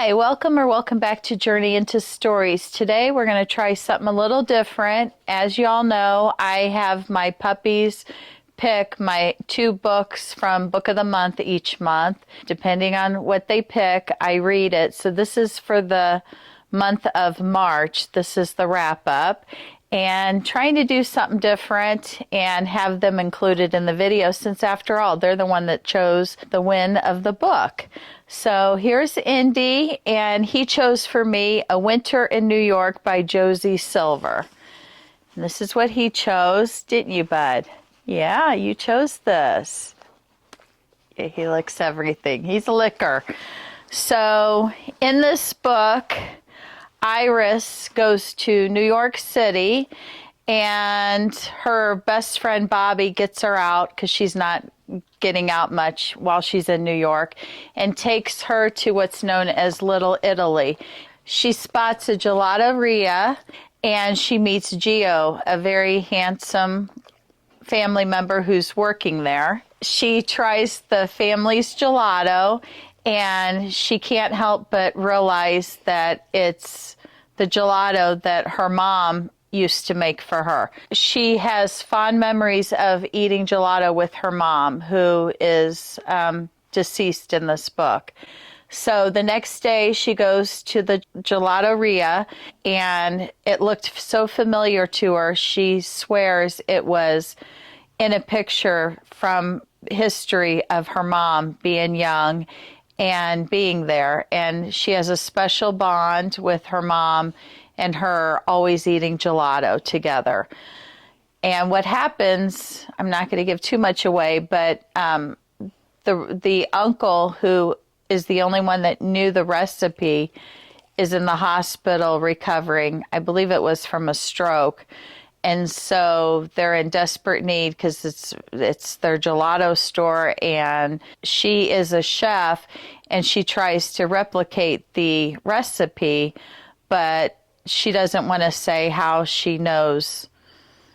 Hi, welcome back to Journey into Stories. Today we're going to try something a little different. As you all know, I have my puppies pick my 2 books from Book of the Month each month. Depending on what they pick, I read it. So this is for the month of March. This is the wrap up. And trying to do something different and have them included in the video, since after all, they're the one that chose the win of the book. So here's Indy, and he chose for me A Winter in New York by Josie Silver. And this is what he chose, didn't you, bud? Yeah, you chose this. Yeah, he licks everything. He's a licker. So in this book, Iris goes to New York City, and her best friend Bobby gets her out because she's not getting out much while she's in New York, and takes her to what's known as Little Italy. She spots a gelateria, and she meets Gio, a very handsome family member who's working there. She tries the family's gelato, and she can't help but realize that it's the gelato that her mom used to make for her. She has fond memories of eating gelato with her mom, who is deceased in this book. So the next day she goes to the gelateria, and it looked so familiar to her, she swears it was in a picture from history of her mom being young and being there. And she has a special bond with her mom and her always eating gelato together. And what happens, I'm not going to give too much away, but the uncle, who is the only one that knew the recipe, is in the hospital recovering. I believe it was from a stroke. And so they're in desperate need because it's their gelato store, and she is a chef, and she tries to replicate the recipe, but she doesn't want to say how she knows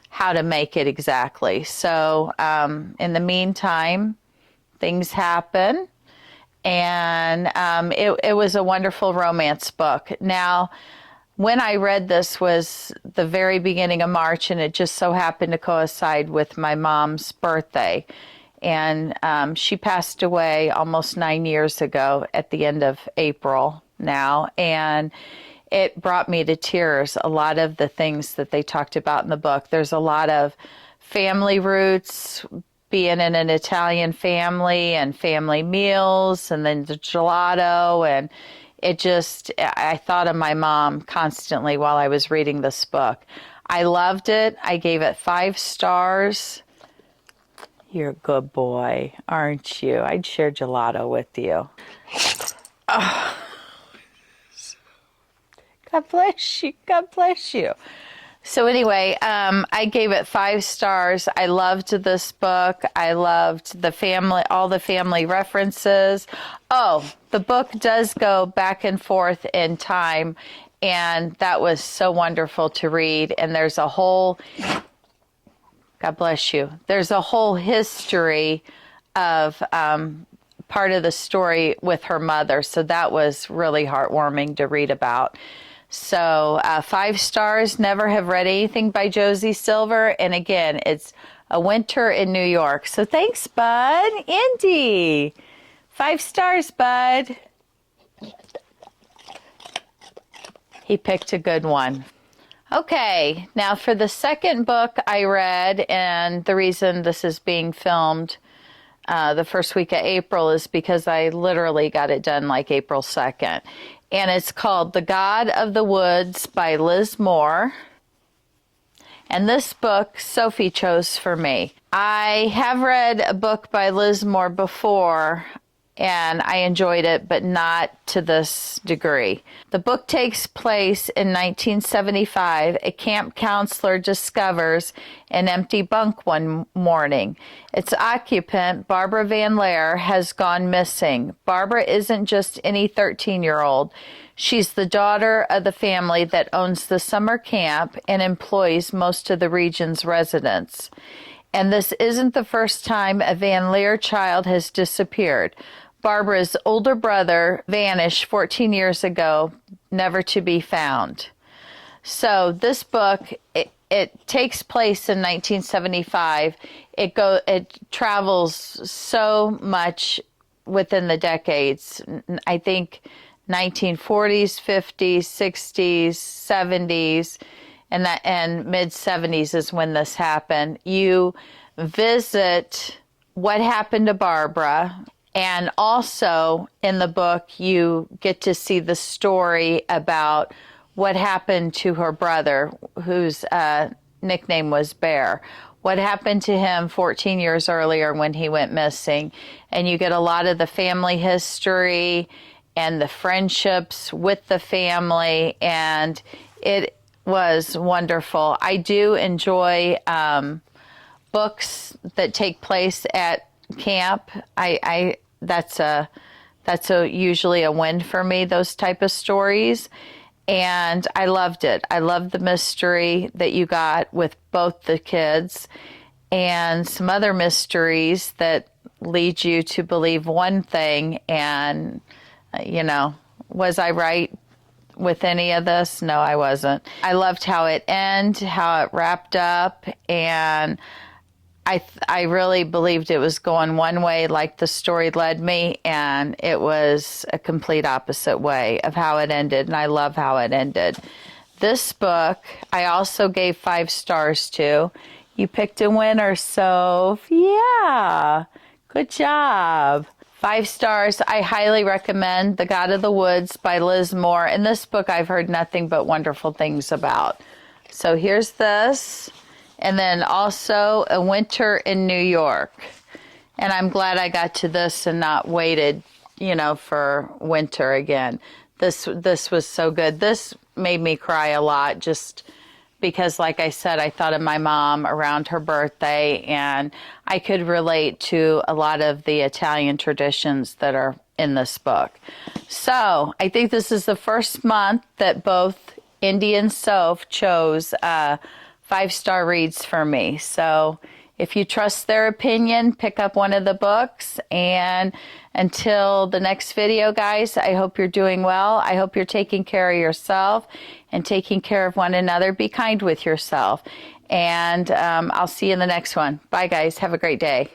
how to make it exactly. So in the meantime, things happen, and it was a wonderful romance book. Now, when I read this was the very beginning of March, and it just so happened to coincide with my mom's birthday. And she passed away almost 9 years ago at the end of April now. And it brought me to tears, a lot of the things that they talked about in the book. There's a lot of family roots, being in an Italian family and family meals, and then the gelato, and I thought of my mom constantly while I was reading this book. I loved it. I gave it 5 stars. You're a good boy, aren't you? I'd share gelato with you. Oh. God bless you. God bless you. So anyway, I gave it 5 stars. I loved this book. I loved the family, all the family references. Oh, the book does go back and forth in time, and that was so wonderful to read. And there's a whole, God bless you, there's a whole history of part of the story with her mother. So that was really heartwarming to read about. So 5 stars. Never have read anything by Josie Silver. And again, it's A Winter in New York. So thanks, bud. Indy. 5 stars, bud. He picked a good one. Okay, now for the second book I read, and the reason this is being filmed the first week of April is because I literally got it done like April 2nd. And it's called The God of the Woods by Liz Moore. And this book Sophie chose for me. I have read a book by Liz Moore before, and I enjoyed it, but not to this degree. The book takes place in 1975. A camp counselor discovers an empty bunk one morning. Its occupant, Barbara Van Laer, has gone missing. Barbara isn't just any 13-year-old. She's the daughter of the family that owns the summer camp and employs most of the region's residents. And this isn't the first time a Van Laer child has disappeared. Barbara's older brother vanished 14 years ago, never to be found. So this book, it takes place in 1975. It travels so much within the decades. I think 1940s, 50s, 60s, 70s, and mid 70s is when this happened. You visit what happened to Barbara, and also in the book you get to see the story about what happened to her brother, whose nickname was Bear. What happened to him 14 years earlier when he went missing. And you get a lot of the family history and the friendships with the family, and it was wonderful. I do enjoy books that take place at camp. That's usually a win for me, those type of stories. And I loved it. I loved the mystery that you got with both the kids, and some other mysteries that lead you to believe one thing. And, was I right with any of this? No, I wasn't. I loved how it ended, how it wrapped up, and I really believed it was going one way, like the story led me, and it was a complete opposite way of how it ended, and I love how it ended. This book, I also gave 5 stars to. You picked a winner, Soph. Yeah, good job. 5 stars. I highly recommend The God of the Woods by Liz Moore, and this book I've heard nothing but wonderful things about. So here's this. And then also A Winter in New York. And I'm glad I got to this and not waited, for winter again. This was so good. This made me cry a lot just because, like I said, I thought of my mom around her birthday, and I could relate to a lot of the Italian traditions that are in this book. So I think this is the first month that both Indy and Soph chose 5-star reads for me. So if you trust their opinion, pick up one of the books. And until the next video, guys, I hope you're doing well. I hope you're taking care of yourself and taking care of one another. Be kind with yourself. And I'll see you in the next one. Bye, guys. Have a great day.